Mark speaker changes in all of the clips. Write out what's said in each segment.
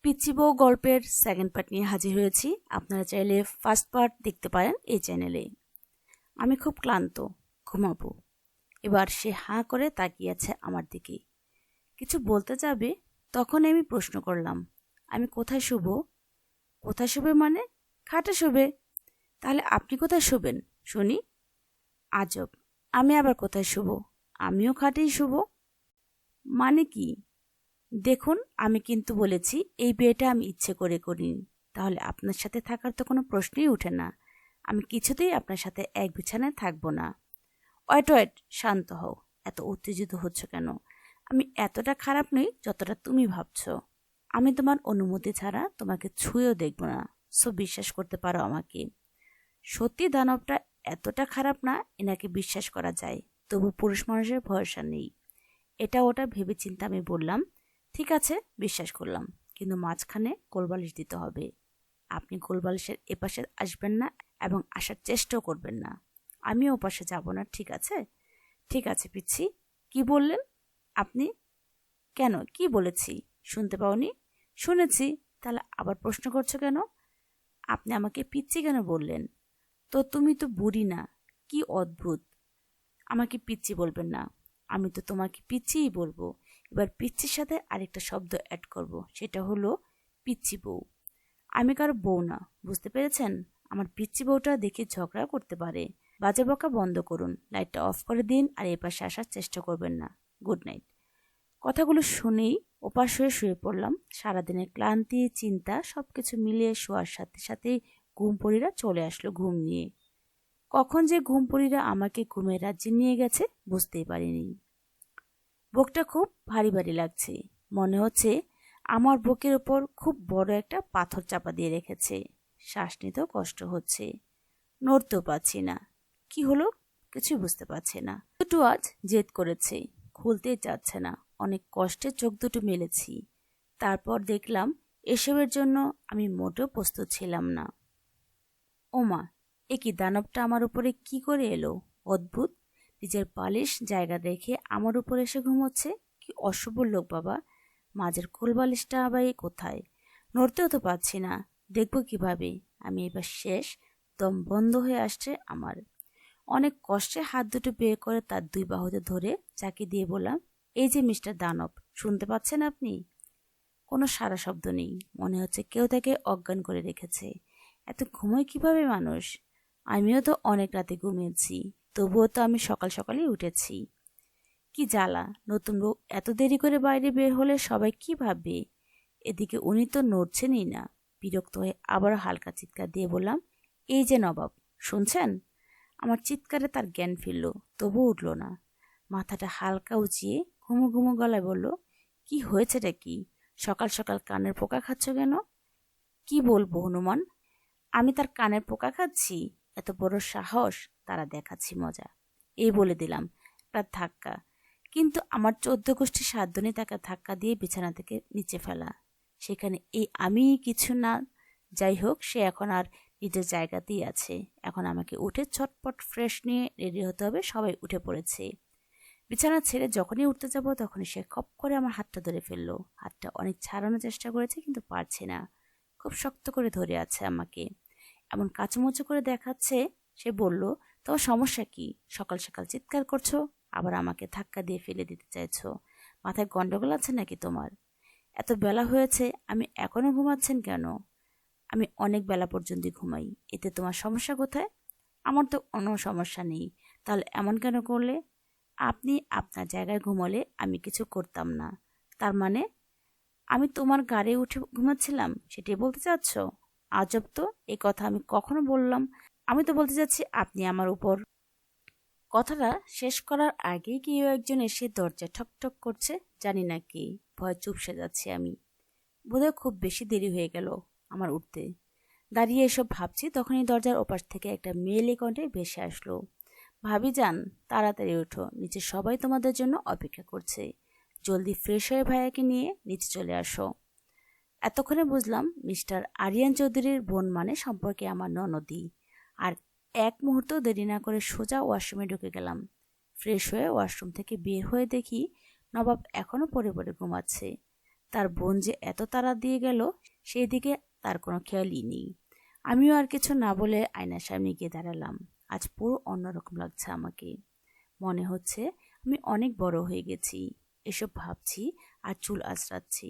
Speaker 1: পিচ্চি বউ গল্পের সেকেন্ড পার্ট নিয়ে হাজির হয়েছি। আপনারা চাইলে ফার্স্ট পার্ট দেখতে পারেন এই চ্যানেলে। আমি খুব ক্লান্ত, ঘুমাবো। এবার সে হাঁ করে তাকিয়ে আছে আমার দিকে, কিছু বলতে যাবে। তখন আমি প্রশ্ন করলাম, আমি কোথায় শুব? কোথায় শুবে মানে? খাটে শুবে। তাহলে আপনি কোথায় শুবেন শুনি? আজব, আমি আবার কোথায় শুব? আমিও খাটেই শুব। মানে কি? দেখুন, আমি কিন্তু বলেছি এই বিয়েটা আমি ইচ্ছে করে করিনি। তাহলে আপনার সাথে থাকার তো কোনো প্রশ্নই ওঠে না। আমি কিছুতেই আপনার সাথে এক বিছানায় থাকবো না। ওয়েট ওয়েট, শান্ত হও। এত উত্তেজিত হচ্ছ কেন? আমি এতটা খারাপ নই যতটা তুমি ভাবছো। আমি তোমার অনুমতি ছাড়া তোমাকে ছুঁয়েও দেখব না। সো বিশ্বাস করতে পারো আমাকে। সত্যি দানবটা এতটা খারাপ না, এনাকে বিশ্বাস করা যায়। তবু পুরুষ মানুষের ভরসা নেই। এটা ওটা ভেবে চিন্তে আমি বললাম, ঠিক আছে, বিশ্বাস করলাম, কিন্তু মাঝখানে কোলবালিশ দিতে হবে। আপনি কোলবালিশের এপাশে আসবেন না এবং আসার চেষ্টাও করবেন না। আমিও ওপাশে যাব না, ঠিক আছে? ঠিক আছে পিচ্ছি। কি বললেন আপনি? কেন, কি বলেছি শুনতে পাওনি? শুনেছি। তাহলে আবার প্রশ্ন করছো কেন? আপনি আমাকে পিচ্ছি কেন বললেন? তো তুমি তো বুড়ি না। কি অদ্ভুত! আমাকে পিচ্চি বলবেন না। আমি তো তোমাকে পিচ্চিই বলবো। এবার পিচ্চির সাথে আরেকটা শব্দ অ্যাড করব, সেটা হলো পিচ্চি বউ। আমি কারো বউ না, বুঝতে পেরেছেন? আমার পিচ্চি বউটা দেখে ঝগড়া করতে পারে। বাজে বকা বন্ধ করুন, লাইটটা অফ করে দিন, আর এপাশে আসার চেষ্টা করবেন না। Good night. কথাগুলো শুনেই ওপাশ হয়ে শুয়ে পড়লাম। সারাদিনের ক্লান্তি, চিন্তা সবকিছু মিলিয়ে শোয়ার সাথে সাথেই ঘুমপড়িরা চলে আসলো ঘুম নিয়ে। কখন যে ঘুমপড়িরা আমাকে ঘুমের রাজ্যে নিয়ে গেছে বুঝতেই পারিনি। বুকটা খুব ভারী ভারী লাগছে। মনে হচ্ছে আমার বুকের ওপর খুব বড় একটা পাথর চাপা দিয়ে রেখেছে। শ্বাস নিতেও কষ্ট হচ্ছে, নড়তেও পারছি না। কি হলো কিছুই বুঝতে পারছি না। দুটো আজ জেদ করেছে, খুলতেই চাচ্ছে না। অনেক কষ্টে চোখ দুটো মেলেছি। তারপর দেখলাম এসবের জন্য আমি মোটেও প্রস্তুত ছিলাম না। ওমা, এ কি দানবটা আমার উপরে কি করে এলো? অদ্ভুত, নিজের বালিশ জায়গা রেখে আমার উপরে এসে ঘুমোচ্ছে। কি অশুভ লোক বাবা! মাঝের কোল বালিশটা আবার কোথায়? নড়তেও তো পারছি না, দেখবো কিভাবে? আমি এবার শেষ, দম বন্ধ হয়ে আসছে আমার। অনেক কষ্টে হাত দুটো বের করে তার দুই বাহুতে ধরে চাকি দিয়ে বললাম, এই যে মিস্টার দানব, শুনতে পাচ্ছেন আপনি? কোনো সাড়া শব্দ নেই। মনে হচ্ছে কেউ তাকে অজ্ঞান করে রেখেছে। এত ঘুমোয় কিভাবে মানুষ? আমিও তো অনেক রাতে ঘুমিয়েছি, তবুও তো আমি সকাল সকালেই উঠেছি। কি জ্বালা! নতুন বউ এত দেরি করে বাইরে বের হলে সবাই কি ভাববে? এদিকে উনি তো নড়ছেনই না। বিরক্ত হয়ে আবারও হালকা চিৎকার দিয়ে বললাম, এই যে নবাব, শুনছেন? আমার চিৎকারে তার জ্ঞান ফিরল, তবু উঠল না। মাথাটা হালকা উঁচিয়ে ঘুমো ঘুমো গলায় বলল, কি হয়েছেটা কি? সকাল সকাল কানের পোকা খাচ্ছ কেন? কি বলবো হনুমান, আমি তার কানের পোকা খাচ্ছি? এত বড় সাহস! তারা দেখাচ্ছি মজা। এই বলে দিলাম তার ধাক্কা। কিন্তু আমার 14 গোষ্ঠীর সাধ্য নেই তাকে ধাক্কা দিয়ে বিছানা থেকে নিচে ফেলা। সেখানে এই আমি কিছু না। যাই হোক, সে এখন আর নিজের জায়গাতেই আছে। এখন আমাকে উঠে চটপট ফ্রেশ নিয়ে রেডি হতে হবে। সবাই উঠে পড়েছে। বিছানা ছেড়ে যখনই উঠতে যাব তখনই সে খপ করে আমার হাতটা ধরে ফেললো। হাতটা অনেক ছাড়ানোর চেষ্টা করেছে, কিন্তু পারছে না। খুব শক্ত করে ধরে আছে আমাকে, এমন কাচুমুচু করে দেখাচ্ছে। সে বলল, তোমার সমস্যা কি? সকাল সকাল চিৎকার করছো, আবার আমাকে ধাক্কা দিয়ে ফেলে দিতে চাইছো। মাথায় গন্ডগোল আছে নাকি তোমার? এত বেলা হয়েছে, আমি এখনো ঘুমাচ্ছেন কেন? আমি অনেক বেলা পর্যন্ত ঘুমাই, এতে তোমার সমস্যা কোথায়? আমার তো কোনো সমস্যা নেই। তাহলে এমন কেন করলে? আপনি আপনার জায়গায় ঘুমালে আমি কিছু করতাম না, তার মানে? আমি তোমার গাড়ি উঠে ঘুমাচ্ছিলাম, সেটাই বলতে চাচ্ছ? আজব তো, এই কথা আমি কখনো বললাম? আমি তো বলতে চাচ্ছি আপনি আমার উপর। কথাটা শেষ করার আগেই কেউ একজন এসে দরজা ঠকঠক করছে। জানি না কি, ভয় চুপসে যাচ্ছি আমি। বোধহয় খুব বেশি দেরি হয়ে গেল আমার উঠতে। দাঁড়িয়ে এসব ভাবছি, তখনই দরজার ওপাশ থেকে একটা মেয়েলি কণ্ঠে ভেসে আসলো, ভাবি যান, তাড়াতাড়ি ওঠো, নিচে সবাই তোমাদের জন্য অপেক্ষা করছে। জলদি ফ্রেশ হয়ে ভাইয়াকে নিয়ে নিচে চলে আসো। এতক্ষণে বুঝলাম মিস্টার আরিয়ান চৌধুরীর বোন মানে সম্পর্কে আমার ননদি। আর এক মুহূর্ত দেরি না করে সোজা ওয়াশরুমে ঢুকে গেলাম। ফ্রেশ হয়ে ওয়াশরুম থেকে বের হয়ে দেখি নবাব এখনো পড়ে পড়ে ঘুমাচ্ছে। তার বোন যে এত তাড়া দিয়ে গেল সেই দিকে তার কোনো খেয়ালই নেই। আমিও আর কিছু না বলে আয়নার সামনে গিয়ে দাঁড়ালাম। আজ পুরো অন্যরকম লাগছে আমাকে। মনে হচ্ছে আমি অনেক বড় হয়ে গেছি। এসব ভাবছি আর চুল আঁচড়াচ্ছি।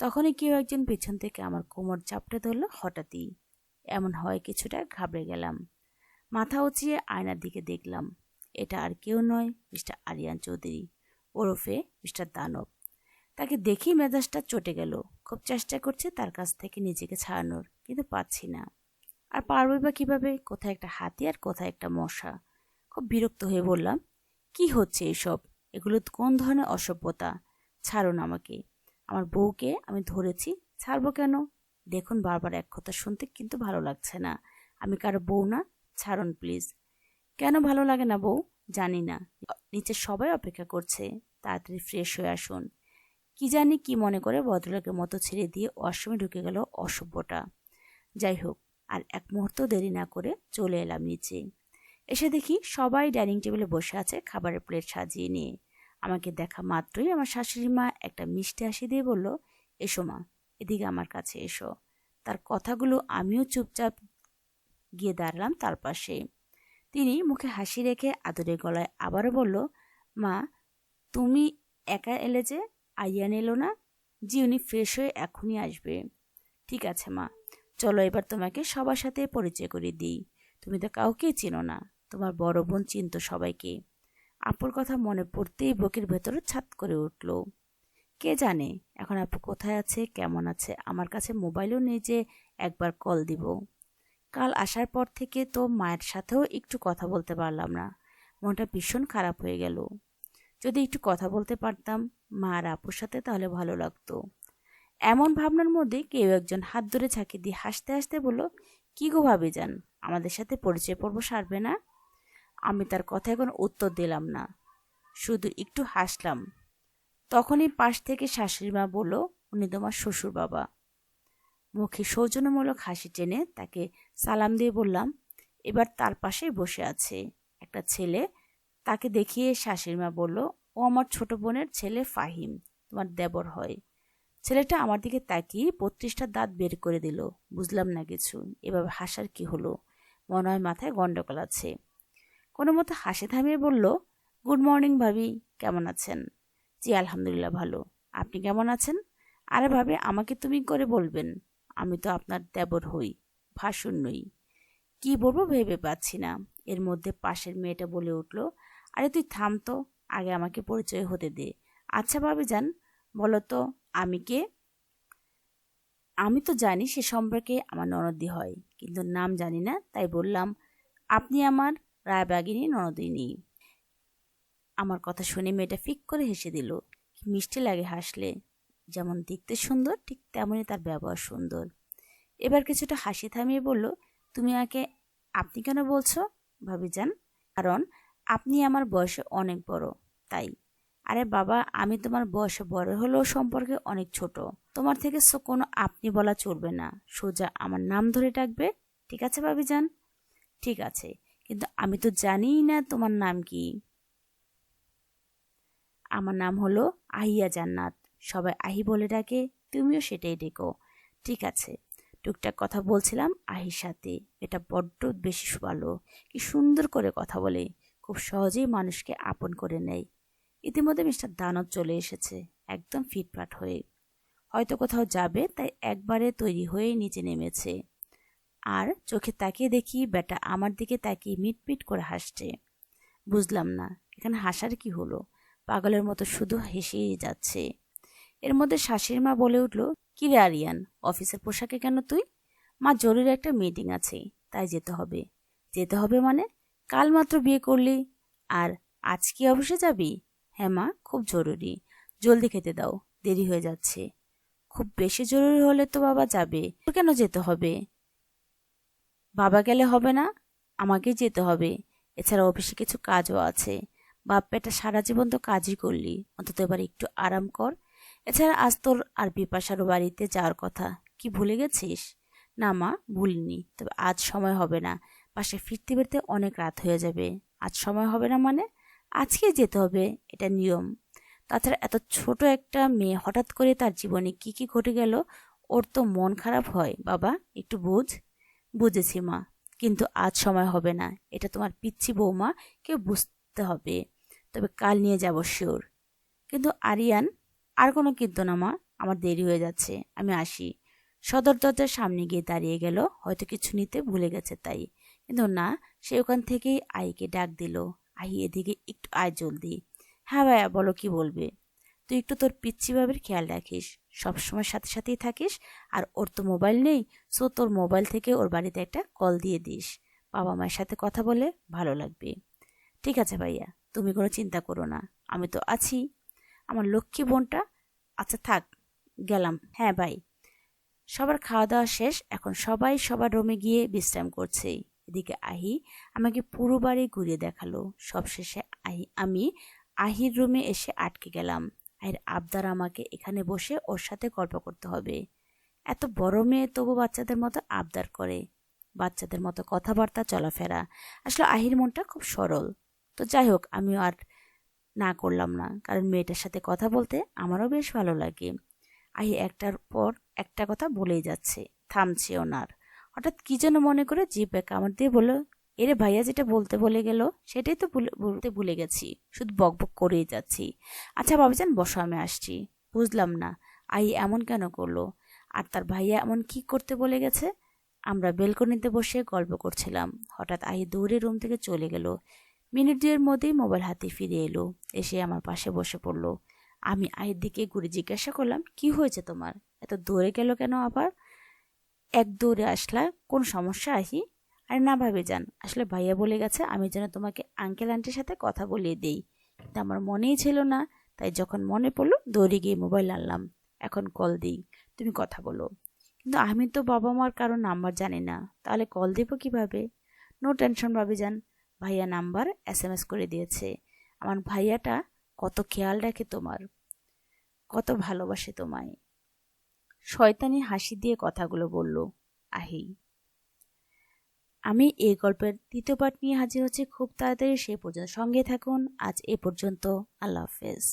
Speaker 1: তখনই কেউ একজন পেছন থেকে আমার কোমর চাপটে ধরল হঠাৎই। এমন হয় কিছুটা ঘাবড়ে গেলাম। মাথা উঁচিয়ে আয়নার দিকে দেখলাম। এটা আর কেউ নয়, মিস্টার আরিয়ান চৌধুরী ওরফে মিস্টার দানব। তাকে দেখেই মেজাজটা চটে গেল। খুব চেষ্টা করছে তার কাছ থেকে নিজেকে ছাড়ানোর, কিন্তু পাচ্ছি না। আর পারবই বা কিভাবে? কোথায় একটা হাতি আর কোথায় একটা মশা। খুব বিরক্ত হয়ে বললাম, কি হচ্ছে এসব? এগুলো কোন ধরনের অসভ্যতা? ছাড়ুন আমাকে। আমার বউকে আমি ধরেছি, ছাড়বো কেন? দেখুন, বারবার এক কথা শুনতে কিন্তু ভালো লাগছে না। আমি কারো বউ না, ছাড়ুন প্লিজ। কেন ভালো লাগে না বউ? জানি না, নিচে সবাই অপেক্ষা করছে, তাড়াতাড়ি ফ্রেশ হয়ে আসুন। কি জানি কি মনে করে ভদ্রলোকের মতো ছেড়ে দিয়ে ওয়াশরুমে ঢুকে গেল অসভ্যটা। যাই হোক, আর এক মুহূর্ত দেরি না করে চলে এলাম নিচে। এসে দেখি সবাই ডাইনিং টেবিলে বসে আছে খাবারের প্লেট সাজিয়ে নিয়ে। আমাকে দেখা মাত্রই আমার শাশুড়ি মা একটা মিষ্টি হাসি দিয়ে বলল, এসো মা, এদিকে আমার কাছে এসো। তার কথাগুলো আমিও চুপচাপ গিয়ে দাঁড়ালাম তার পাশে। তিনি মুখে হাসি রেখে আদরের গলায় আবারও বলল, মা, তুমি একা এলে যে? আরিয়ান এলো না? জি, উনি ফ্রেশ হয়ে এখনই আসবে। ঠিক আছে মা, চলো এবার তোমাকে সবার সাথে পরিচয় করিয়ে দিই। তুমি তো কাউকেই চেনো না। তোমার বড় বোন চিনতো সবাইকে। আপুর কথা মনে পড়তেই বুকের ভেতরে ছাত করে উঠল। কে জানে এখন আপু কোথায় আছে, কেমন আছে। আমার কাছে মোবাইলও নেই যে একবার কল দিব। কাল আসার পর থেকে তো মায়ের সাথেও একটু কথা বলতে পারলাম না। মনটা ভীষণ খারাপ হয়ে গেল। যদি একটু কথা বলতে পারতাম মা আর আপুর সাথে, তাহলে ভালো লাগতো। এমন ভাবনার মধ্যে কেউ একজন হাত ধরে ঝাঁকি দিয়ে হাসতে হাসতে বলল, কি গো ভাবিজান, আমাদের সাথে পরিচয় পর্ব সারবে না? আমি তার কথায় কোনো উত্তর দিলাম না, শুধু একটু হাসলাম। তখনই পাশ থেকে শাশুড়ি মা বলল, উনি তোমার শ্বশুর বাবা। মুখে সৌজন্যমূলক হাসি টেনে তাকে সালাম দিয়ে বললাম, এবার তার পাশেই বসে আছে একটা ছেলে। তাকে দেখিয়ে শাশুড়ি মা বলল, ও আমার ছোট বোনের ছেলে ফাহিম, তোমার দেবর হয়। ছেলেটা আমার দিকে তাকিয়ে 32টা দাঁত বের করে দিল। বুঝলাম না কিছু। এভাবে হাসার কি হলো? মনে হয় মাথায় গন্ডগোল আছে। কোনো মতো হাসি থামিয়ে বলল, গুড মর্নিং ভাবি, কেমন আছেন? জি আলহামদুলিল্লাহ ভালো। আপনি কেমন আছেন? আরে ভাবি, আমাকে তুমি করে বলবেন। আমি তো আপনার দেবর হই, ভাসুর নই। কি বলবো ভেবে পাচ্ছি না। এর মধ্যে পাশের মেয়েটা বলে উঠল, আরে তুই থাম তো, আগে আমাকে পরিচয় হতে দে। আচ্ছা ভাবি যান, বলো তো আমি কে? আমি তো জানি সে সম্পর্কে আমার ননদি হয়, কিন্তু নাম জানি না, তাই বললাম, আপনি আমার রায়বাগিনী ননদিনী। আমার কথা শুনে মেয়েটা ফিক করে হেসে দিল। কি মিষ্টি লাগে হাসলে। যেমন দেখতে সুন্দর, ঠিক তেমনই তার ব্যবহার সুন্দর। এবার কিছুটা হাসি থামিয়ে বলল, তুমি আগে আপনি কেন বলছো ভাবিজান? কারণ আপনি আমার বয়সে অনেক বড়, তাই। আরে বাবা, আমি তোমার বয়সে বড় হলেও সম্পর্কে অনেক ছোট। তোমার থেকে কোনো আপনি বলা চলবে না, সোজা আমার নাম ধরে ডাকবে। ঠিক আছে ভাবিজান? ঠিক আছে, কিন্তু আমি তো জানিই না তোমার নাম কি। আমার নাম হলো আহিয়া জান্নাত। সবাই আহি বলে ডাকে, তুমিও সেটাই ডেকো। ঠিক আছে। টুকটাক কথা বলছিলাম আহির সাথে। এটা বড্ড বেশি ভালো, কি সুন্দর করে কথা বলে, খুব সহজেই মানুষকে আপন করে নেয়। ইতিমধ্যে মিস্টার দানব চলে এসেছে, একদম ফিটফাট হয়ে। হয়তো কোথাও যাবে, তাই একবারে তৈরি হয়ে নিচে নেমেছে। আর চোখে তাকিয়ে দেখি বেটা আমার দিকে তাকিয়ে মিটমিট করে হাসছে। বুঝলাম না এখানে হাসার কি হলো, পাগলের মতো শুধু হেসেই যাচ্ছে। এর মধ্যে শাশুড়ি মা বলে উঠল, কি রে আরিয়ান, অফিসের পোশাকে কেন তুই? মা, জরুরি একটা মিটিং আছে, তাই যেতে হবে। যেতে হবে মানে? কাল মাত্র বিয়ে করলি, আর আজ কি অফিসে যাবি? হ্যাঁ মা, খুব জরুরি। জলদি খেতে দাও, দেরি হয়ে যাচ্ছে। খুব বেশি জরুরি হলে তো বাবা যাবে। তোর কেন যেতে হবে? বাবা গেলে হবে না, আমাকেই যেতে হবে। এছাড়া অফিসে কিছু কাজও আছে। বাপ বেটা সারা জীবন তো কাজই করলি, অন্তত এবার একটু আরাম কর। এছাড়া আজ তোর আর বিপাশারও বাড়িতে যাওয়ার কথা, কি ভুলে গেছিস? না মা, ভুলিনি, তবে আজ সময় হবে না। বাসায় ফিরতে ফিরতে অনেক রাত হয়ে যাবে। আজ সময় হবে না মানে? আজকেই যেতে হবে, এটা নিয়ম। তাছাড়া এত ছোট একটা মেয়ে হঠাৎ করে তার জীবনে কি কি ঘটে গেল, ওর তো মন খারাপ হয়। বাবা একটু বুঝ। বুঝেছি মা, কিন্তু আজ সময় হবে না, এটা তোমার পিচ্ছি বৌমা, কেউ বুঝতে হবে। তবে কাল নিয়ে যাব শিওর। কিন্তু আরিয়ান, আর কোনো কিন্তু না মা, আমার দেরি হয়ে যাচ্ছে, আমি আসি। সদর দরজার সামনে গিয়ে দাঁড়িয়ে গেল, হয়তো কিছু নিতে ভুলে গেছে তাই। কিন্তু না, সে ওখান থেকেই আইকে ডাক দিল। আহি এদিকে একটু আয় জলদি। হ্যাঁ ভাইয়া বলো, কি বলবে? তুই একটু তোর পিচ্ছি ভাবির খেয়াল রাখিস, সবসময় সাথে সাথেই থাকিস। আর ওর তো মোবাইল নেই, সো তোর মোবাইল থেকে ওর বাড়িতে একটা কল দিয়ে দিস। বাবা মায়ের সাথে কথা বলে ভালো লাগবে। ঠিক আছে ভাইয়া, তুমি কোনো চিন্তা করো না, আমি তো আছি, আমার লক্ষ্মী বোনটা। আচ্ছা থাক, গেলাম। হ্যাঁ ভাই। সবার খাওয়া দাওয়া শেষ, এখন সবাই সবার রুমে গিয়ে বিশ্রাম করছে। এদিকে আহি আমাকে পুরো বাড়ি ঘুরিয়ে দেখালো। সবশেষে আমি আহির রুমে এসে আটকে গেলাম। আহির আবদার আমাকে এখানে বসে ওর সাথে গল্প করতে হবে। এত বড় মেয়ে তবু বাচ্চাদের মতো আবদার করে, বাচ্চাদের মতো কথাবার্তা চলাফেরা। আসলে আহির মনটা খুব সরল। তো যাই হোক, আমিও আর না করলাম না, কারণ মেয়েটার সাথে কথা বলতে আমারও বেশ ভালো লাগে। আহি একটার পর একটা কথা বলেই যাচ্ছে, থামছে ওনার। হঠাৎ কি যেন মনে করে জিভে কামড় দিয়ে বলল, এরে ভাইয়া যেটা বলতে বলে গেল সেটাই তো বলতে ভুলে গেছি, শুধু বকবক করেই যাচ্ছি। আচ্ছা বাবিজান বসো, আমি আসছি। বুঝলাম না আহি এমন কেন করলো, আর তার ভাইয়া এমন কি করতে বলে গেছে? আমরা বেলকনিতে বসে গল্প করছিলাম, হঠাৎ আহি দৌড়ে রুম থেকে চলে গেল। মিনিট দুয়ের মধ্যেই মোবাইল হাতে ফিরে এলো, এসে আমার পাশে বসে পড়লো। আমি আয়ের দিকে ঘুরে জিজ্ঞাসা করলাম, কি হয়েছে তোমার? এত দৌড়ে গেল কেন আবার? এক দৌড়ে আসলা, কোন সমস্যা আহি? আরে না ভাবি যান, আসলে ভাইয়া বলে গেছে আমি যেন তোমাকে আঙ্কেল আন্টির সাথে কথা বলিয়ে দেই, কিন্তু আমার মনেই ছিল না। তাই যখন মনে পড়লো দৌড়ে গিয়ে মোবাইল আনলাম, এখন কল দিই, তুমি কথা বলো। কিন্তু আমি তো বাবা মার কারো নাম্বার জানি না, তাহলে কল দিব কিভাবে? নো টেনশন ভাবি যান, ভাইয়া নাম্বার SMS করে দিয়েছে। আমার ভাইয়াটা কত খেয়াল রাখে তোমার, কত ভালোবাসে তোমায়। শয়তানি হাসি দিয়ে কথাগুলো বলল আহি। আমি এই গল্পের দ্বিতীয় পার্ট নিয়ে হাজির হচ্ছি খুব তাড়াতাড়ি, সেই পর্যন্ত সঙ্গে থাকুন। আজ এ পর্যন্ত, আল্লাহ হাফেজ।